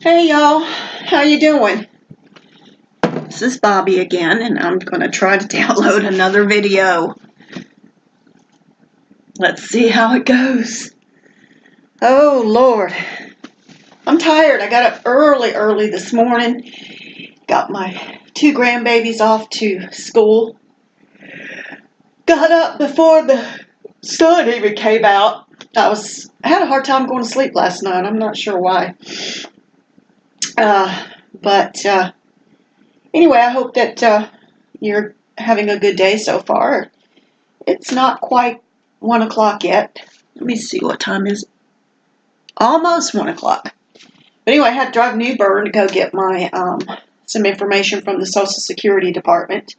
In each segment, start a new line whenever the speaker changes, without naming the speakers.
Hey y'all, how you doing? This is Bobby again, and I'm going to try to download another video. Let's see how it goes. Oh Lord, I'm tired. I got up early this morning. Got my 2 grandbabies off to school. Got up before the sun even came out. I had a hard time going to sleep last night. I'm not sure why. But anyway, I hope that you're having a good day so far. It's not quite 1 o'clock yet. Let me see what time is it. Almost 1 o'clock. But anyway, I had to drive to New Bern to go get my some information from the Social Security Department.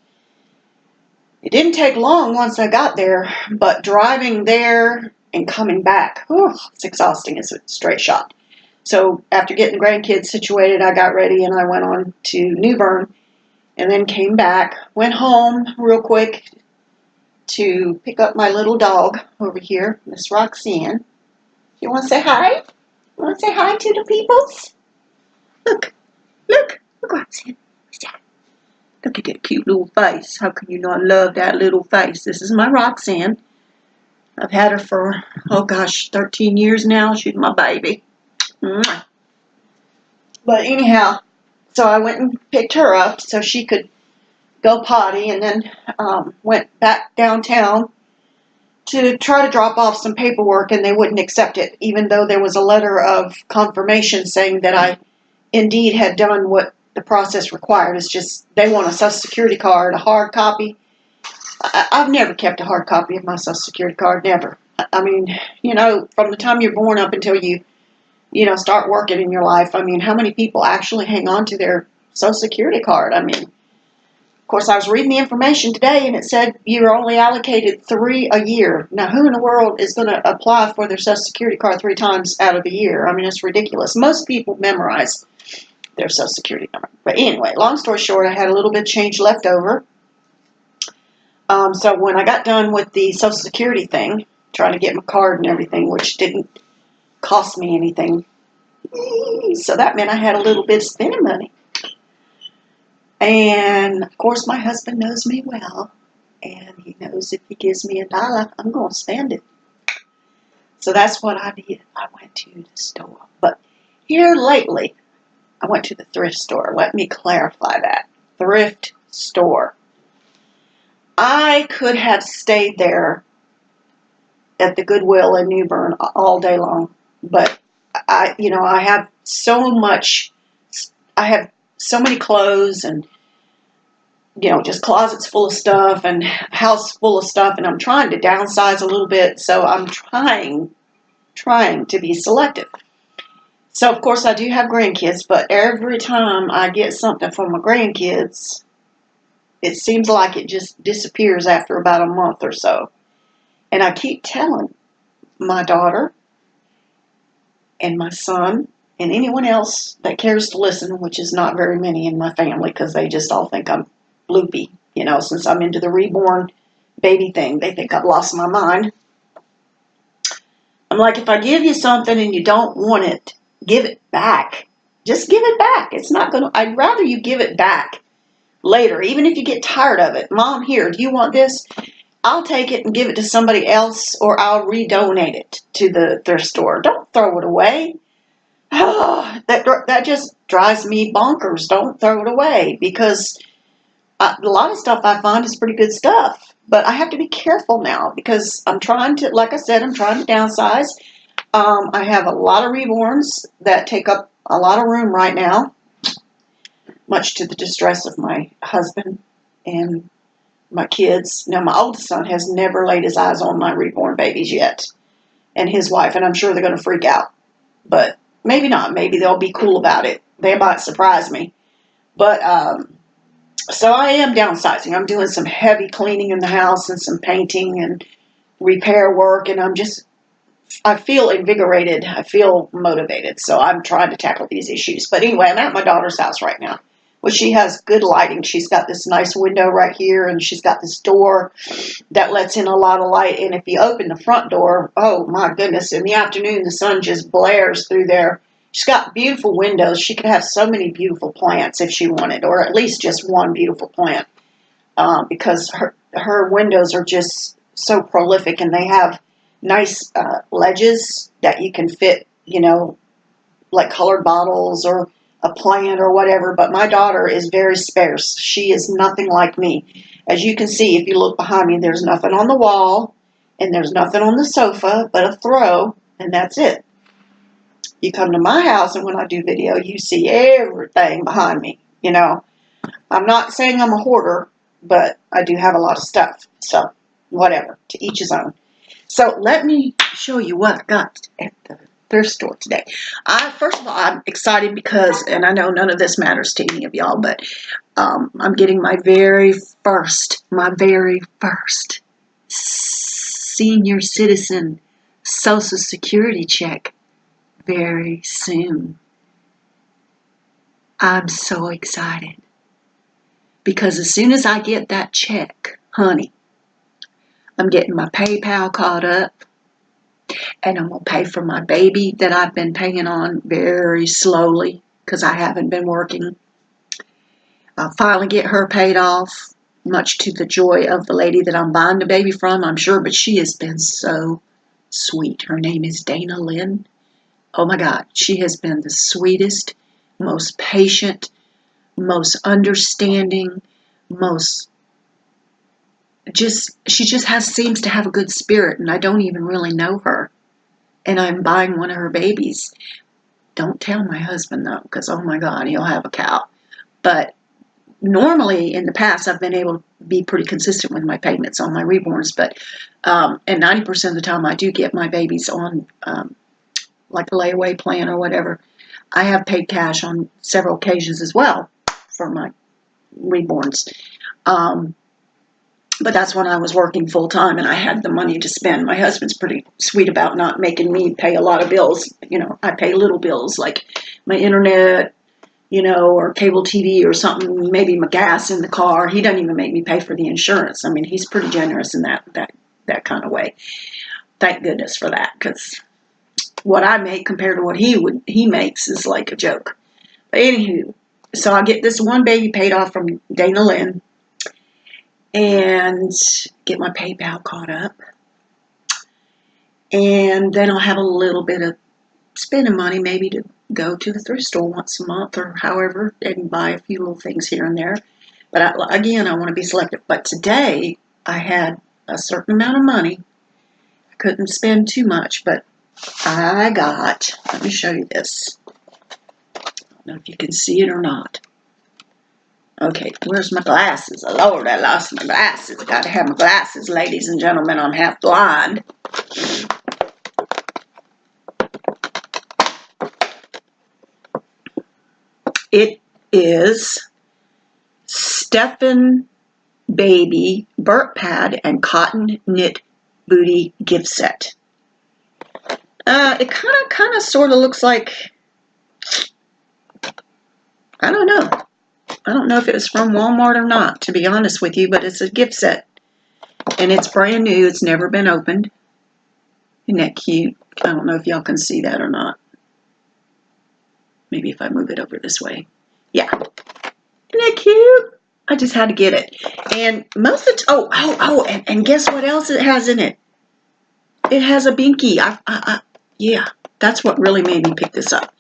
It didn't take long once I got there, but driving there and coming back, it's exhausting. It's a straight shot. So after getting the grandkids situated, I got ready and I went on to New Bern and then came back, went home real quick to pick up my little dog over here, Miss Roxanne. You want to say hi? You want to say hi to the peoples? Look, Roxanne. Look at that cute little face. How can you not love that little face? This is my Roxanne. I've had her for, 13 years now. She's my baby. Mwah. But anyhow, so I went and picked her up so she could go potty, and then went back downtown to try to drop off some paperwork, and they wouldn't accept it, even though there was a letter of confirmation saying that I indeed had done what the process required. It's just they want a Social Security card, a hard copy. I've never kept a hard copy of my Social Security card, never. I mean, from the time you're born up until you start working in your life, I mean, how many people actually hang on to their Social Security card? I mean, of course, I was reading the information today, and it said you're only allocated 3 a year. Now, who in the world is going to apply for their Social Security card 3 times out of the year? I mean, it's ridiculous. Most people memorize their Social Security number. But anyway, long story short, I had a little bit of change left over. So when I got done with the Social Security thing, trying to get my card and everything, which didn't cost me anything, so that meant I had a little bit of spending money. And, of course, my husband knows me well, and he knows if he gives me $1, I'm going to spend it. So that's what I did. I went to the store. But here lately, I went to the thrift store. Let me clarify that. Thrift store. I could have stayed there at the Goodwill in New Bern all day long, but I have so many clothes and, just closets full of stuff and house full of stuff, and I'm trying to downsize a little bit, so I'm trying to be selective. So, of course, I do have grandkids, but every time I get something for my grandkids, it seems like it just disappears after about a month or so. And I keep telling my daughter and my son and anyone else that cares to listen, which is not very many in my family because they just all think I'm loopy, since I'm into the reborn baby thing. They think I've lost my mind. I'm like, if I give you something and you don't want it, give it back. Just give it back. I'd rather you give it back later, even if you get tired of it. Mom, here, do you want this? I'll take it and give it to somebody else, or I'll redonate it to the thrift store. Don't throw it away. That just drives me bonkers. Don't throw it away, because a lot of stuff I find is pretty good stuff. But I have to be careful now because like I said, I'm trying to downsize. I have a lot of Reborns that take up a lot of room right now, much to the distress of my husband and my kids. Now, my oldest son has never laid his eyes on my reborn babies yet, and his wife, and I'm sure they're going to freak out. But maybe not. Maybe they'll be cool about it. They might surprise me. But, so I am downsizing. I'm doing some heavy cleaning in the house and some painting and repair work, and I feel invigorated. I feel motivated. So I'm trying to tackle these issues. But anyway, I'm at my daughter's house right now. Well, she has good lighting. She's got this nice window right here, and she's got this door that lets in a lot of light. And if you open the front door, oh my goodness, in the afternoon, the sun just blares through there. She's got beautiful windows. She could have so many beautiful plants if she wanted, or at least just one beautiful plant, because her windows are just so prolific, and they have nice ledges that you can fit, you know, like colored bottles or a plant or whatever. But my daughter is very sparse. She is nothing like me. As you can see, if you look behind me, there's nothing on the wall, and there's nothing on the sofa but a throw, and that's it. You come to my house, and when I do video, you see everything behind me. You know, I'm not saying I'm a hoarder, but I do have a lot of stuff. So, whatever, to each his own. So, let me show you what I got at the thrift store today. First of all, I'm excited because, and I know none of this matters to any of y'all, but I'm getting my very first senior citizen Social Security check very soon. I'm so excited because as soon as I get that check, honey, I'm getting my PayPal caught up, and I'm going to pay for my baby that I've been paying on very slowly because I haven't been working. I'll finally get her paid off, much to the joy of the lady that I'm buying the baby from, I'm sure, but she has been so sweet. Her name is Dana Lynn. Oh my God, she has been the sweetest, most patient, most understanding, she just seems to have a good spirit, and I don't even really know her. And I'm buying one of her babies. Don't tell my husband though, because oh my God, he'll have a cow. But normally in the past, I've been able to be pretty consistent with my payments on my Reborns, but and 90% of the time I do get my babies on like a layaway plan or whatever. I have paid cash on several occasions as well for my Reborns. But that's when I was working full time and I had the money to spend. My husband's pretty sweet about not making me pay a lot of bills. You know, I pay little bills like my internet, you know, or cable TV or something, maybe my gas in the car. He doesn't even make me pay for the insurance. I mean, he's pretty generous in that kind of way. Thank goodness for that, because what I make compared to what he makes is like a joke. But anywho, so I get this one baby paid off from Dana Lynn and get my PayPal caught up. And then I'll have a little bit of spending money, maybe to go to the thrift store once a month or however and buy a few little things here and there. But again, I want to be selective. But today I had a certain amount of money. I couldn't spend too much, but I got, let me show you this. I don't know if you can see it or not. Okay, where's my glasses? Oh, Lord, I lost my glasses. I got to have my glasses, ladies and gentlemen. I'm half blind. It is Stephen Baby Burp Pad and Cotton Knit Booty Gift Set. It kind of sort of looks like, I don't know. I don't know if it was from Walmart or not, to be honest with you, but it's a gift set. And it's brand new. It's never been opened. Isn't that cute? I don't know if y'all can see that or not. Maybe if I move it over this way. Yeah. Isn't that cute? I just had to get it. And most of the and guess what else it has in it? It has a binky. Yeah, that's what really made me pick this up.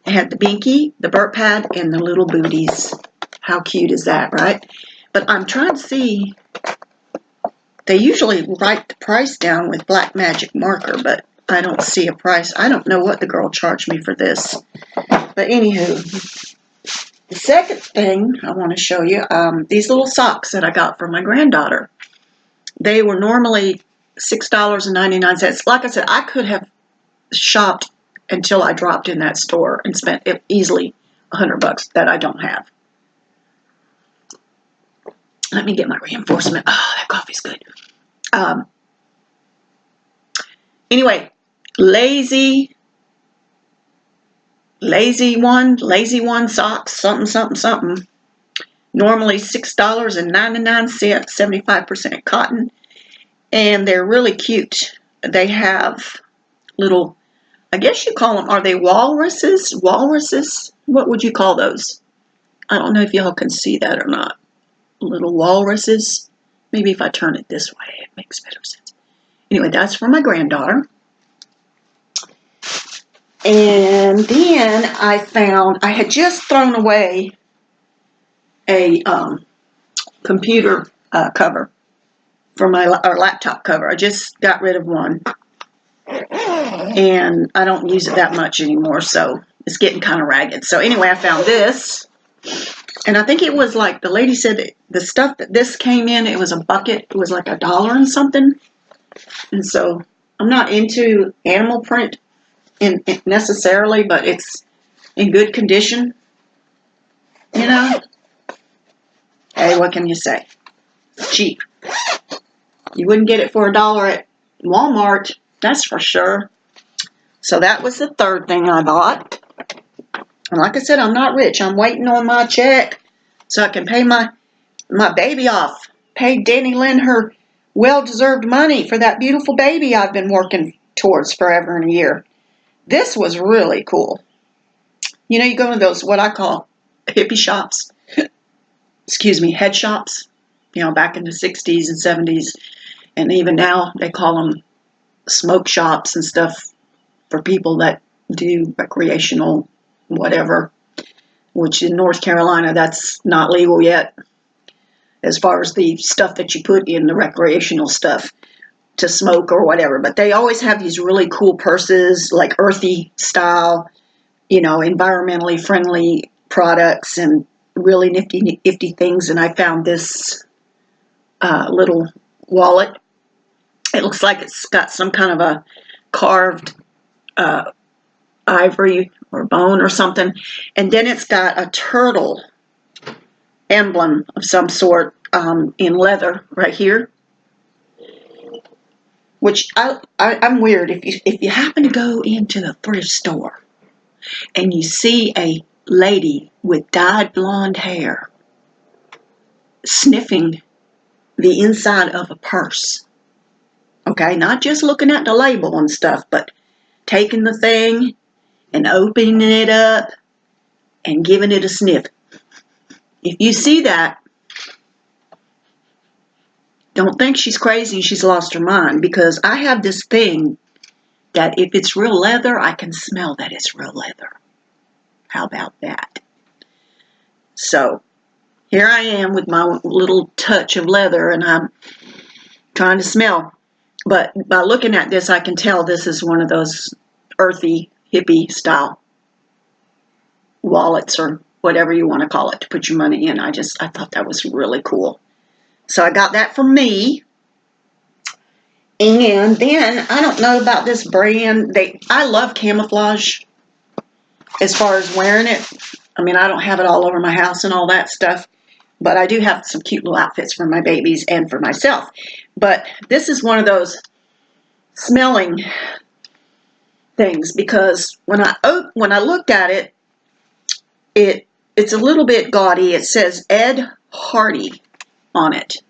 It had the binky, the burp pad, and the little booties. How cute is that, right? But I'm trying to see. They usually write the price down with black magic marker, but I don't see a price. I don't know what the girl charged me for this. But anywho, the second thing I want to show you, these little socks that I got for my granddaughter. They were normally $6.99. Like I said, I could have shopped until I dropped in that store and spent easily $100 that I don't have. Let me get my reinforcement. Oh, that coffee's good. Anyway, lazy one socks, something. Normally $6.99, 75% cotton, and they're really cute. They have little I guess you call them, are they walruses? Walruses? What would you call those? I don't know if y'all can see that or not. Little walruses. Maybe if I turn it this way, it makes better sense. Anyway, that's for my granddaughter. And then I found, I had just thrown away a computer cover for my laptop cover. I just got rid of one. And I don't use it that much anymore, so it's getting kind of ragged. So anyway, I found this. And I think it was like, the lady said the stuff that this came in, it was a bucket. It was like $1 and something. And so I'm not into animal print necessarily, but it's in good condition. You know? Hey, what can you say? Cheap. You wouldn't get it for $1 at Walmart, that's for sure. So that was the third thing I bought. And like I said, I'm not rich. I'm waiting on my check so I can pay my baby off. Pay Danny Lynn her well-deserved money for that beautiful baby I've been working towards forever and a year. This was really cool. You know, you go to those, what I call hippie shops. Excuse me, head shops. You know, back in the 60s and 70s. And even now, they call them smoke shops and stuff for people that do recreational whatever. Which in North Carolina, that's not legal yet. As far as the stuff that you put in the recreational stuff to smoke or whatever. But they always have these really cool purses, like earthy style, you know, environmentally friendly products and really nifty things. And I found this little wallet. It looks like it's got some kind of a carved ivory or bone or something. And then it's got a turtle emblem of some sort in leather right here. Which I'm weird. If you happen to go into the thrift store and you see a lady with dyed blonde hair sniffing the inside of a purse, okay, not just looking at the label and stuff, but taking the thing and opening it up and giving it a sniff. If you see that, don't think she's crazy and she's lost her mind, because I have this thing that if it's real leather, I can smell that it's real leather. How about that? So here I am with my little touch of leather and I'm trying to smell. But by looking at this, I can tell this is one of those earthy, hippie style wallets or whatever you want to call it to put your money in. I thought that was really cool. So I got that for me. And then, I don't know about this brand. I love camouflage as far as wearing it. I mean, I don't have it all over my house and all that stuff. But I do have some cute little outfits for my babies and for myself. But this is one of those smelling things, because when I looked at it, it's a little bit gaudy. It says Ed Hardy on it.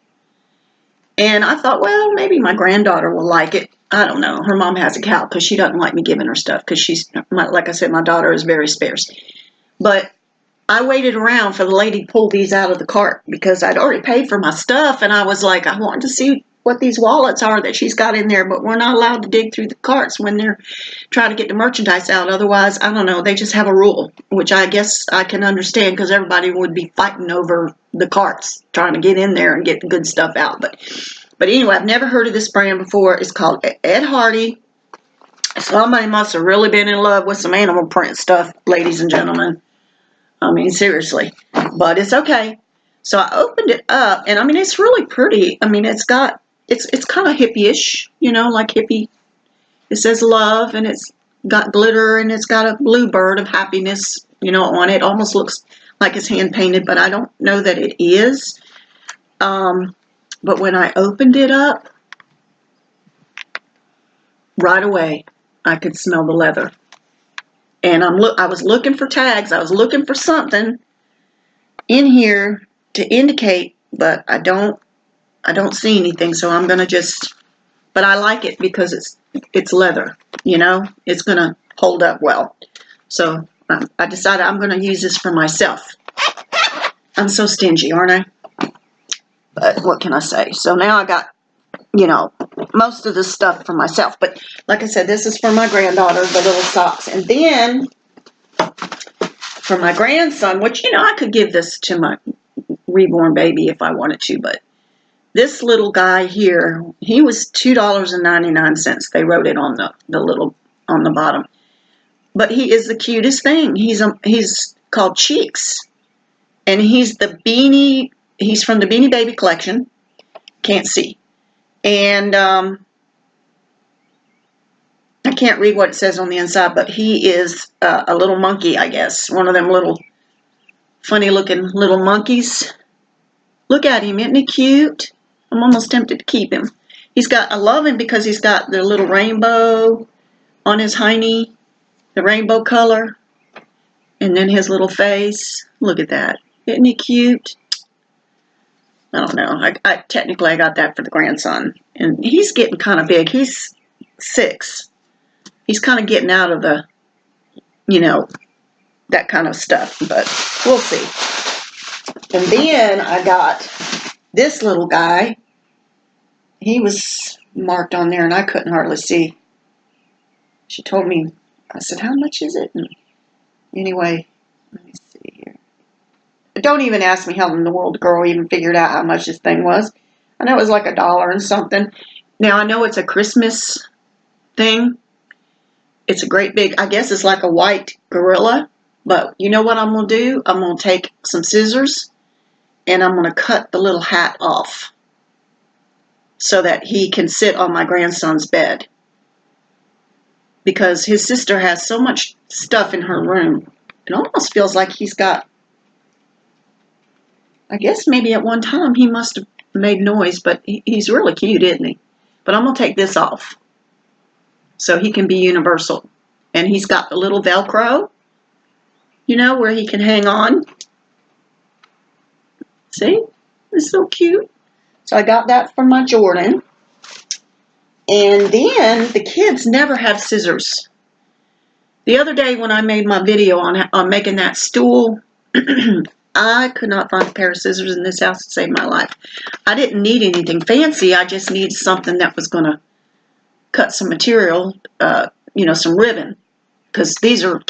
And I thought, well, maybe my granddaughter will like it. I don't know. Her mom has a cow because she doesn't like me giving her stuff because like I said, my daughter is very sparse. But I waited around for the lady to pull these out of the cart because I'd already paid for my stuff. And I was like, I wanted to see what these wallets are that she's got in there, but we're not allowed to dig through the carts when they're trying to get the merchandise out. Otherwise, I don't know, they just have a rule, which I guess I can understand because everybody would be fighting over the carts, trying to get in there and get the good stuff out. But anyway, I've never heard of this brand before. It's called Ed Hardy. Somebody must have really been in love with some animal print stuff, ladies and gentlemen. I mean, seriously. But it's okay. So I opened it up, and I mean, it's really pretty. I mean, it's kind of hippie-ish, you know, like hippie. It says love, and it's got glitter, and it's got a blue bird of happiness, you know, on it. Almost looks like it's hand-painted, but I don't know that it is. But when I opened it up, right away, I could smell the leather. And I was looking for tags. I was looking for something in here to indicate, but I don't see anything. So I'm gonna but I like it because it's leather. You know, it's gonna hold up well. So I decided I'm going to use this for myself. I'm so stingy, aren't I? But what can I say? So now I got, you know, most of this stuff for myself. But like I said, this is for my granddaughter, the little socks. And then for my grandson, which, you know, I could give this to my reborn baby if I wanted to, but this little guy here, he was $2.99. They wrote it on the little on the bottom. But he is the cutest thing. He's called Cheeks, and he's from the Beanie Baby collection. Can't see, and I can't read what it says on the inside, but he is a little monkey, I guess, one of them little funny looking little monkeys. Look at him, isn't he cute? I'm almost tempted to keep him. I love him because he's got the little rainbow on his hiney, the rainbow color, and then his little face. Look at that. Isn't he cute? I don't know. Technically I got that for the grandson, and he's getting kind of big. He's 6. He's kind of getting out of the, you know, that kind of stuff, but we'll see. And then I got this little guy. He was marked on there, and I couldn't hardly see. She told me, I said, how much is it? And anyway, let me see here. Don't even ask me how in the world the girl even figured out how much this thing was. I know it was like $1 and something. Now, I know it's a Christmas thing. It's a great big, I guess it's like a white gorilla. But you know what I'm going to do? I'm going to take some scissors, and I'm going to cut the little hat off so that he can sit on my grandson's bed. Because his sister has so much stuff in her room. It almost feels like he's got, I guess maybe at one time he must have made noise, but he's really cute, isn't he? But I'm going to take this off so he can be universal. And he's got the little Velcro, you know, where he can hang on. See? It's so cute. So I got that from my Jordan. And then the kids never have scissors. The other day when I made my video on making that stool, I could not find a pair of scissors in this house to save my life. I didn't need anything fancy. I just needed something that was going to cut some material, you know, some ribbon. Because these are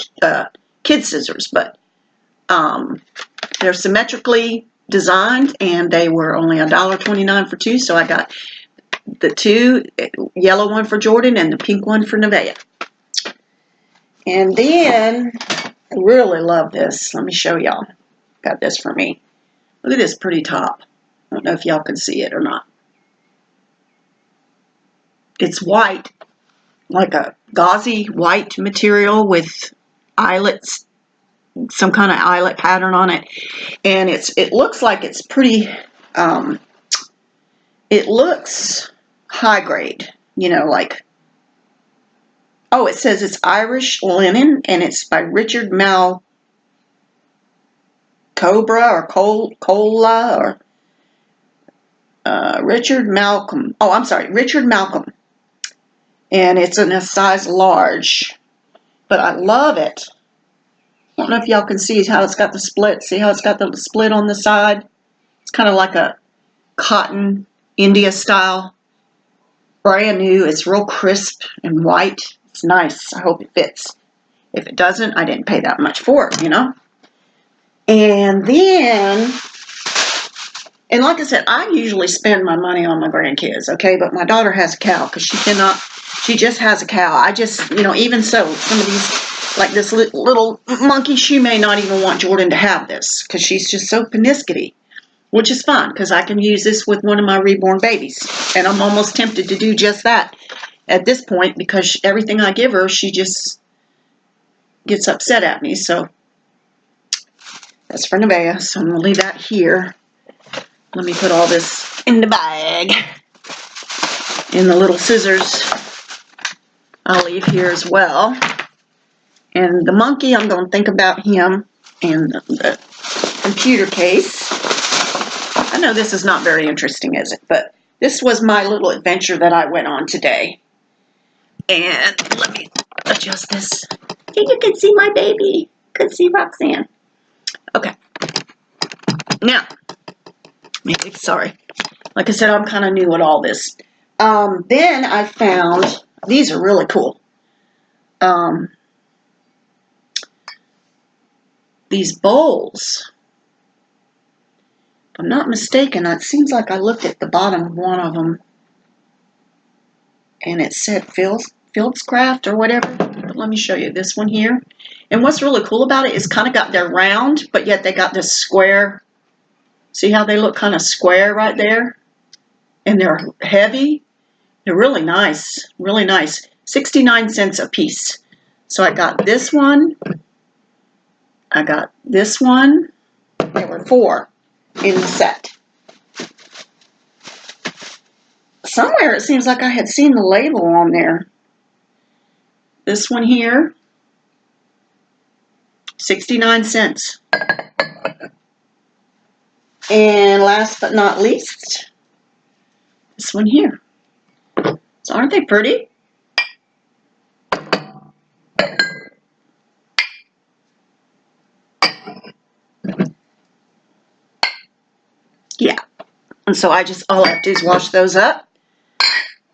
kid scissors, but they're symmetrically designed, and they were only $1.29 for 2, so I got the 2, yellow one for Jordan and the pink one for Nevaeh. And then, I really love this. Let me show y'all. Got this for me. Look at this pretty top. I don't know if y'all can see it or not. It's white, like a gauzy white material with eyelets, some kind of eyelet pattern on it, and it looks like it's pretty. It looks high grade, you know, like. Oh, it says it's Irish linen, and it's by Richard Cobra or Cola or Richard Malcolm. Oh, I'm sorry, Richard Malcolm, and it's in a size large. But I love it. I don't know if y'all can see how it's got the split. See how it's got the split on the side? It's kind of like a cotton India style. Brand new. It's real crisp and white. It's nice. I hope it fits. If it doesn't, I didn't pay that much for it, you know. And then, and like I said, I usually spend my money on my grandkids, okay? But my daughter has a cow because she just has a cow. I just, you know, even so, some of these, like this little monkey, she may not even want Jordan to have this because she's just so paniskety, which is fine because I can use this with one of my reborn babies. And I'm almost tempted to do just that at this point because everything I give her, she just gets upset at me. So that's for Nevaeh. So I'm going to leave that here. Let me put all this in the bag. And the little scissors I'll leave here as well. And the monkey, I'm going to think about him and the computer case. I know this is not very interesting, is it? But this was my little adventure that I went on today. And let me adjust this. So you can see my baby. Could see Roxanne. Okay. Now, sorry. Like I said, I'm kind of new at all this. Then I found, these are really cool. These bowls. If I'm not mistaken, it seems like I looked at the bottom of one of them and it said Fieldcraft or whatever. But let me show you this one here. And what's really cool about it is kind of got their round, but yet they got this square. See how they look kind of square right there? And they're heavy. They're really nice. Really nice. 69 cents a piece. So I got this one. I got this one. There were 4 in the set. Somewhere it seems like I had seen the label on there. This one here, 69 cents. And last but not least, this one here. So aren't they pretty? Yeah. And so all I have to do is wash those up,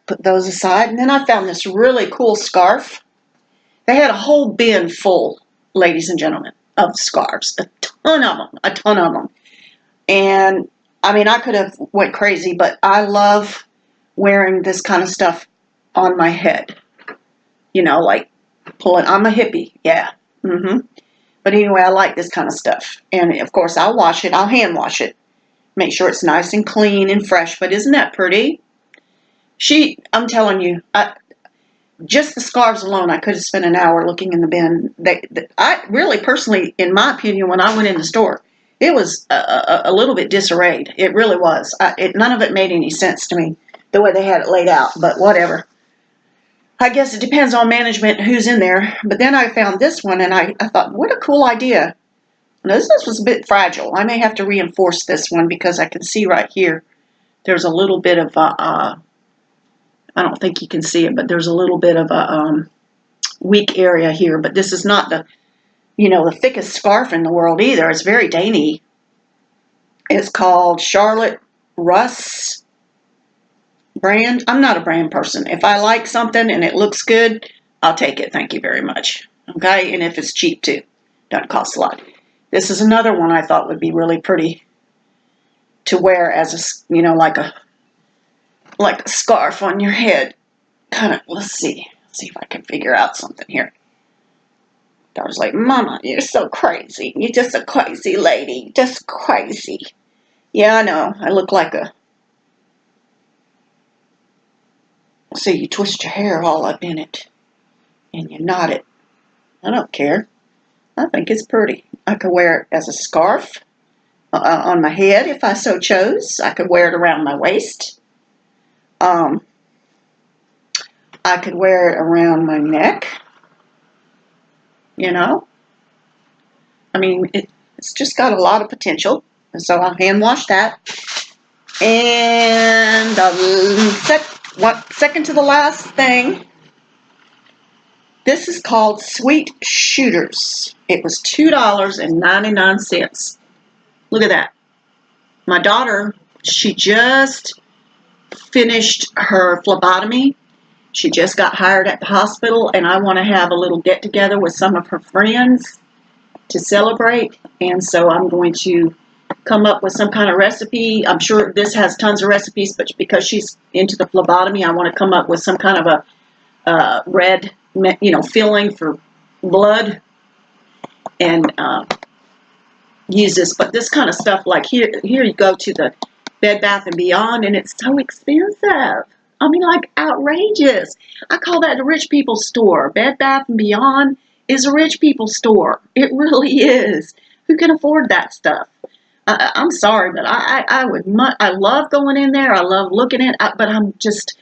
put those aside, and then I found this really cool scarf. They had a whole bin full, ladies and gentlemen, of scarves. A ton of them. And, I mean, I could have went crazy, but I love wearing this kind of stuff on my head. You know, like I'm a hippie, yeah. But anyway, I like this kind of stuff. And, of course, I'll wash it. I'll hand wash it. Make sure it's nice and clean and fresh. But isn't that pretty? I'm telling you, just the scarves alone, I could have spent an hour looking in the bin. I really, personally, in my opinion, when I went in the store, it was a little bit disarrayed. It really was. None of it made any sense to me, the way they had it laid out. But whatever. I guess it depends on management who's in there. But then I found this one, and I thought, what a cool idea. Now, this was a bit fragile. I may have to reinforce this one because I can see right here there's a little bit of I don't think you can see it, but there's a little bit of a weak area here. But this is not the thickest scarf in the world either. It's very dainty. It's called Charlotte Russ brand. I'm not a brand person. If I like something and it looks good, I'll take it. Thank you very much. Okay, and if it's cheap too, doesn't cost a lot. This is another one I thought would be really pretty to wear as a, like a scarf on your head. Kind of, let's see if I can figure out something here. I was like, Mama, you're so crazy. You're just a crazy lady. Just crazy. Yeah, I know. I look like a... So you twist your hair all up in it. And you knot it. I don't care. I think it's pretty. I could wear it as a scarf on my head if I so chose. I could wear it around my waist. I could wear it around my neck. I mean, it's just got a lot of potential. And so I'll hand wash that. And second to the last thing, this is called Sweet Shooters. It was $2.99. Look at that. My daughter, she just finished her phlebotomy. She just got hired at the hospital, and I want to have a little get-together with some of her friends to celebrate. And so I'm going to come up with some kind of recipe. I'm sure this has tons of recipes, but because she's into the phlebotomy, I want to come up with some kind of a red, filling for blood and use this. But this kind of stuff, like here you go to the Bed Bath & Beyond, and it's so expensive. I mean, like, outrageous. I call that the rich people's store. Bed Bath & Beyond is a rich people's store. It really is. Who can afford that stuff? I'm sorry, but I love going in there. I love looking at it, but I'm just,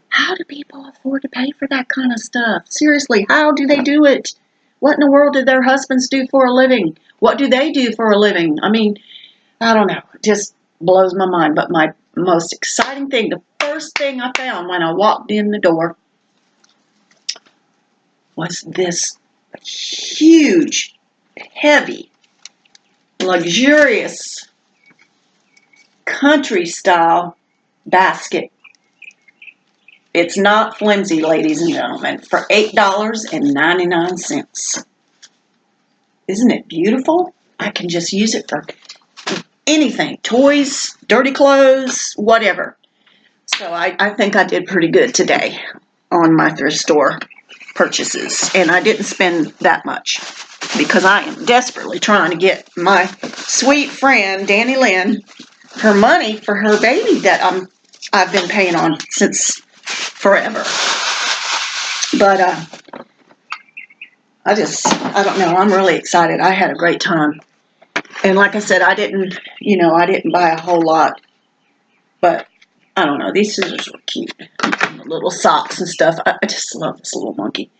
how do people afford to pay for that kind of stuff? Seriously, how do they do it? What in the world do their husbands do for a living? What do they do for a living? I mean, I don't know. It just blows my mind. But my most exciting thing, the first thing I found when I walked in the door, was this huge, heavy, luxurious, country-style basket. It's not flimsy, ladies and gentlemen, for $8.99. Isn't it beautiful? I can just use it for anything, toys, dirty clothes, whatever. So I think I did pretty good today on my thrift store purchases. And I didn't spend that much because I am desperately trying to get my sweet friend, Danny Lynn, her money for her baby that I've been paying on since forever. But I don't know. I'm really excited. I had a great time. And like I said, I didn't buy a whole lot. But I don't know. These scissors were cute. The little socks and stuff. I just love this little monkey.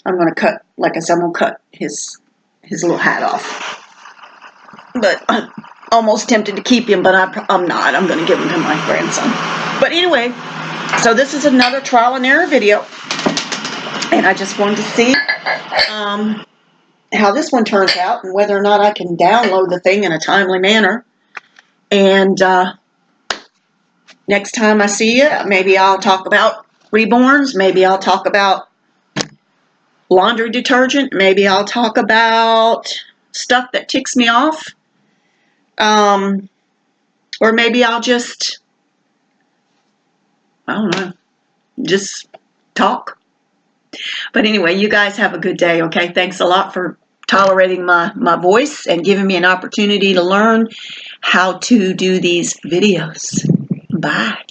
I'm going to cut, like I said, I'm going to cut his little hat off. But I'm almost tempted to keep him, but I'm not. I'm going to give him to my grandson. But anyway, so this is another trial and error video. And I just wanted to see how this one turns out and whether or not I can download the thing in a timely manner. And next time I see you, maybe I'll talk about Reborns. Maybe I'll talk about laundry detergent. Maybe I'll talk about stuff that ticks me off. Or maybe I'll just, I don't know, just talk. But anyway, you guys have a good day, okay? Thanks a lot for tolerating my voice and giving me an opportunity to learn how to do these videos. Bye.